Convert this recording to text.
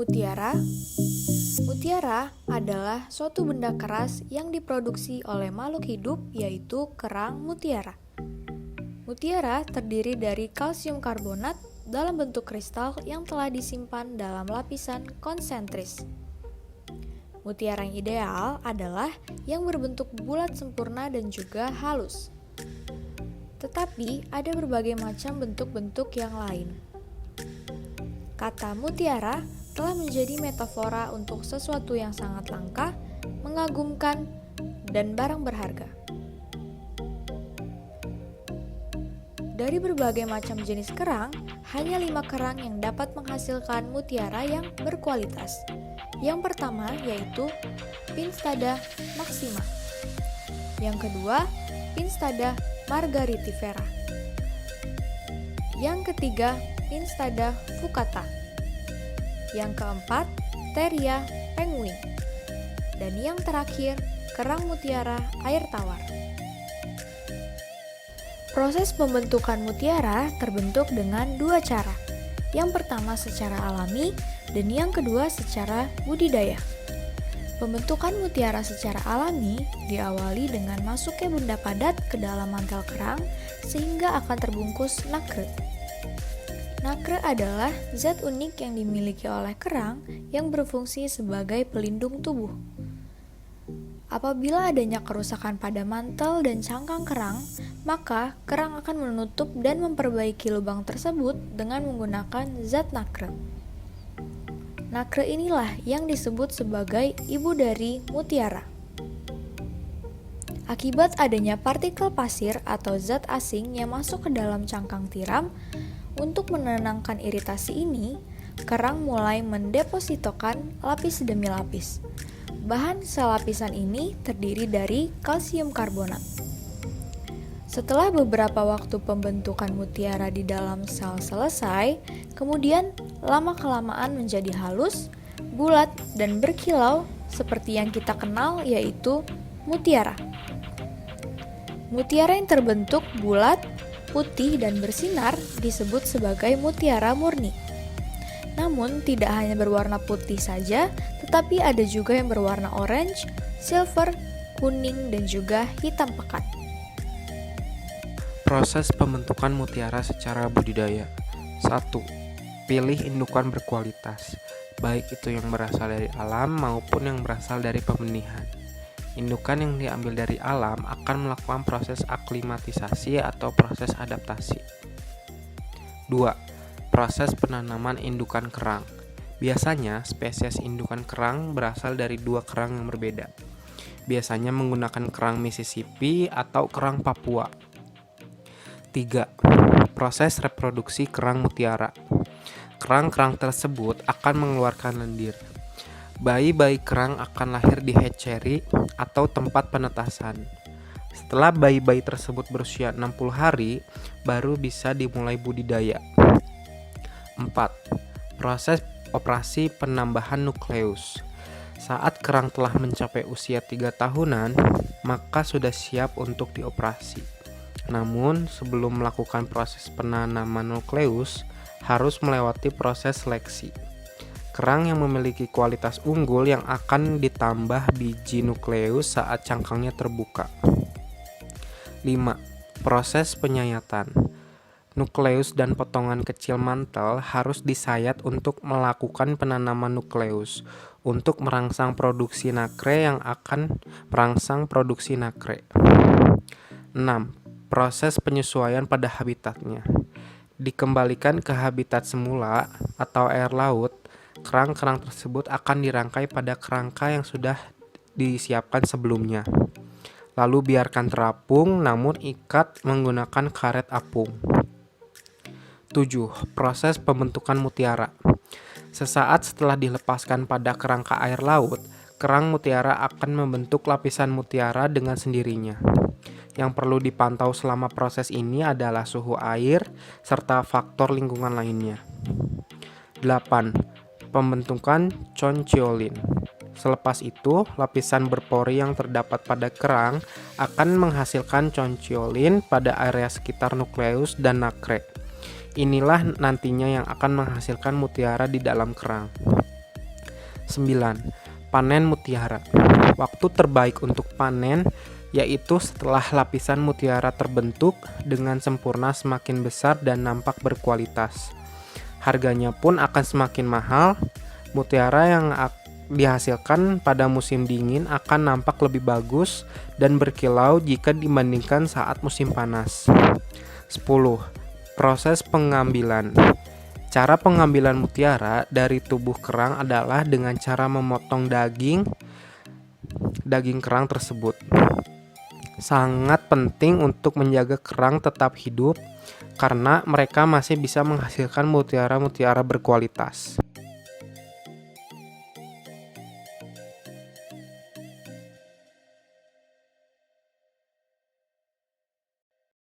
Mutiara. Mutiara adalah suatu benda keras yang diproduksi oleh makhluk hidup, yaitu kerang mutiara. Mutiara terdiri dari kalsium karbonat dalam bentuk kristal yang telah disimpan dalam lapisan konsentris. Mutiara yang ideal adalah yang berbentuk bulat sempurna dan juga halus. Tetapi ada berbagai macam bentuk-bentuk yang lain. Kata mutiara telah menjadi metafora untuk sesuatu yang sangat langka, mengagumkan, dan barang berharga. Dari berbagai macam jenis kerang, hanya 5 kerang yang dapat menghasilkan mutiara yang berkualitas. Yang pertama yaitu Pinstada maxima. Yang kedua, Pinstada margaritifera. Yang ketiga, Pinstada fucata. Yang keempat, Teria penguin. Dan yang terakhir, kerang mutiara air tawar. Proses pembentukan mutiara terbentuk dengan 2 cara. Yang pertama secara alami dan yang kedua secara budidaya. Pembentukan mutiara secara alami diawali dengan masuknya benda padat ke dalam mantel kerang sehingga akan terbungkus nacre. Nacre adalah zat unik yang dimiliki oleh kerang yang berfungsi sebagai pelindung tubuh. Apabila adanya kerusakan pada mantel dan cangkang kerang, maka kerang akan menutup dan memperbaiki lubang tersebut dengan menggunakan zat nacre. Nacre inilah yang disebut sebagai ibu dari mutiara. Akibat adanya partikel pasir atau zat asing yang masuk ke dalam cangkang tiram, untuk menenangkan iritasi ini, kerang mulai mendepositokan lapis demi lapis. Bahan sel lapisan ini terdiri dari kalsium karbonat. Setelah beberapa waktu pembentukan mutiara di dalam sel selesai, kemudian lama-kelamaan menjadi halus, bulat, dan berkilau seperti yang kita kenal, yaitu mutiara. Mutiara yang terbentuk bulat, putih, dan bersinar disebut sebagai mutiara murni. Namun, tidak hanya berwarna putih saja, tetapi ada juga yang berwarna orange, silver, kuning, dan juga hitam pekat. Proses pembentukan mutiara secara budidaya. 1. Pilih indukan berkualitas, baik itu yang berasal dari alam maupun yang berasal dari pembenihan. Indukan yang diambil dari alam akan melakukan proses aklimatisasi atau proses adaptasi. 2. Proses penanaman indukan kerang. Biasanya, spesies indukan kerang berasal dari 2 kerang yang berbeda. Biasanya menggunakan kerang Mississippi atau kerang Papua. 3. Proses reproduksi kerang mutiara. Kerang-kerang tersebut akan mengeluarkan lendir. Bayi-bayi kerang akan lahir di hatchery atau tempat penetasan. Setelah bayi-bayi tersebut berusia 60 hari, baru bisa dimulai budidaya. 4. Proses operasi penambahan nukleus. Saat kerang telah mencapai usia 3 tahunan, maka sudah siap untuk dioperasi. Namun, sebelum melakukan proses penanaman nukleus, harus melewati proses seleksi. Kerang yang memiliki kualitas unggul yang akan ditambah biji nukleus saat cangkangnya terbuka. 5. Proses penyayatan. Nukleus dan potongan kecil mantel harus disayat untuk melakukan penanaman nukleus untuk merangsang produksi nacre yang akan merangsang produksi nacre. 6. Proses penyesuaian pada habitatnya. Dikembalikan ke habitat semula atau air laut, kerang-kerang tersebut akan dirangkai pada kerangka yang sudah disiapkan sebelumnya. Lalu biarkan terapung, namun ikat menggunakan karet apung. 7. Proses pembentukan mutiara. Sesaat setelah dilepaskan pada kerangka air laut, kerang mutiara akan membentuk lapisan mutiara dengan sendirinya. Yang perlu dipantau selama proses ini adalah suhu air serta faktor lingkungan lainnya. 8. Pembentukan conchiolin. Selepas itu, lapisan berpori yang terdapat pada kerang akan menghasilkan conchiolin pada area sekitar nukleus dan nacre. Inilah nantinya yang akan menghasilkan mutiara di dalam kerang. 9. Panen mutiara. Waktu terbaik untuk panen yaitu setelah lapisan mutiara terbentuk dengan sempurna semakin besar dan nampak berkualitas. Harganya pun akan semakin mahal. Mutiara yang dihasilkan pada musim dingin akan nampak lebih bagus dan berkilau jika dibandingkan saat musim panas. 10. Proses pengambilan. Cara pengambilan mutiara dari tubuh kerang adalah dengan cara memotong daging kerang tersebut. Sangat penting untuk menjaga kerang tetap hidup karena mereka masih bisa menghasilkan mutiara-mutiara berkualitas.